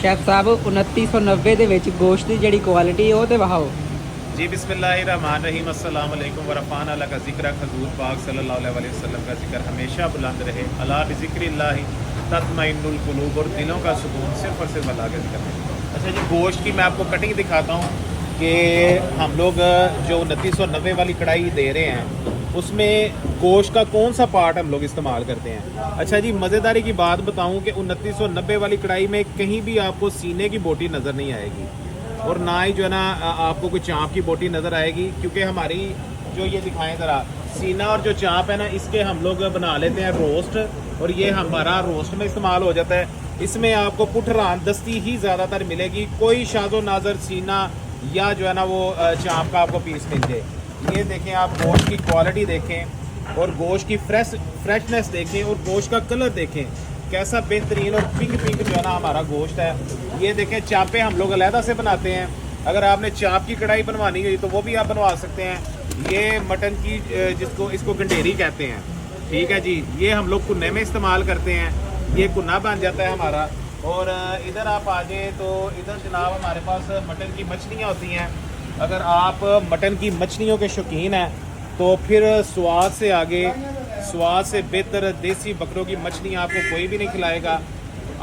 Chef साहब 2990 ਦੇ ਵਿੱਚ ਗੋਸ਼ਤ ਦੀ ਜਿਹੜੀ ਕੁਆਲਿਟੀ ਉਹ ਤੇ ਵਹਾਓ। जी बिस्मिल्लाहिर्रहमानिर्रहीम अस्सलाम वालेकुम वरफ़ाना अला का ज़िक्र हज़ूर पाक सल्लल्लाहु अलैहि वसल्लम का ज़िक्र हमेशा बुलंद रहे। अला बिज़िक्रिल्लाहि तत्मइन्नुल क़ुलूब, और दिलों का सुकून सिर्फ़ और सिर्फ अल्लाह के ज़िक्र में। अच्छा जी, गोश्त की मैं आपको कटिंग दिखाता हूँ कि हम लोग जो 2990 वाली कढ़ाई दे रहे हैं उसमें गोश्त का कौन सा पार्ट हम लोग इस्तेमाल करते हैं। अच्छा जी, मज़ेदारी की बात बताऊँ कि 2990 वाली कढ़ाई में कहीं भी आपको सीने की बोटी नज़र नहीं आएगी और ना ही जो है ना आपको कोई चाँप की बोटी नज़र आएगी, क्योंकि हमारी जो ये दिखाएं ज़रा सीना और जो चाँप है ना इसके हम लोग बना लेते हैं रोस्ट, और ये हमारा रोस्ट में इस्तेमाल हो जाता है। इसमें आपको पुठरान दस्ती ही ज़्यादातर मिलेगी, कोई शाज़ो नाज़र सीना या जो है ना वो चाँप का आपको पीस मिल जाए। ये देखें आप, गोश्त की क्वालिटी देखें और गोश्त की फ्रेशनेस देखें और गोश्त का कलर देखें कैसा बेहतरीन और पिंक पिंक जो है ना हमारा गोश्त है। ये देखें, चापे हम लोग अलहदा से बनाते हैं, अगर आपने चाप की कढ़ाई बनवानी हुई तो वो भी आप बनवा सकते हैं। ये मटन की जिसको इसको गंडेरी कहते हैं, ठीक है जी, ये हम लोग कुन्ने में इस्तेमाल करते हैं, ये कुन्ना बन जाता है हमारा। और इधर आप आ जाएँ तो इधर जनाब हमारे पास मटन की मछलियाँ होती हैं। अगर आप मटन की मछलियों के शौकीन हैं तो फिर स्वाद से आगे, स्वाद से बेहतर देसी बकरों की मछलियाँ आपको कोई भी नहीं खिलाएगा।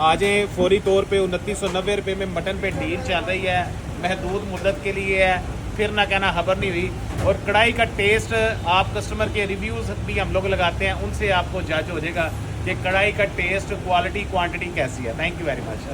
आ जाएँ, फौरी तौर पे 2990 रुपये में मटन पे डील चल रही है, महदूद मुद्दत के लिए है, फिर ना कहना खबर नहीं हुई। और कढ़ाई का टेस्ट आप कस्टमर के रिव्यूज़ भी हम लोग लगाते हैं, उनसे आपको जज हो जाएगा कि कढ़ाई का टेस्ट, क्वालिटी, क्वांटिटी कैसी है। Thank you very much.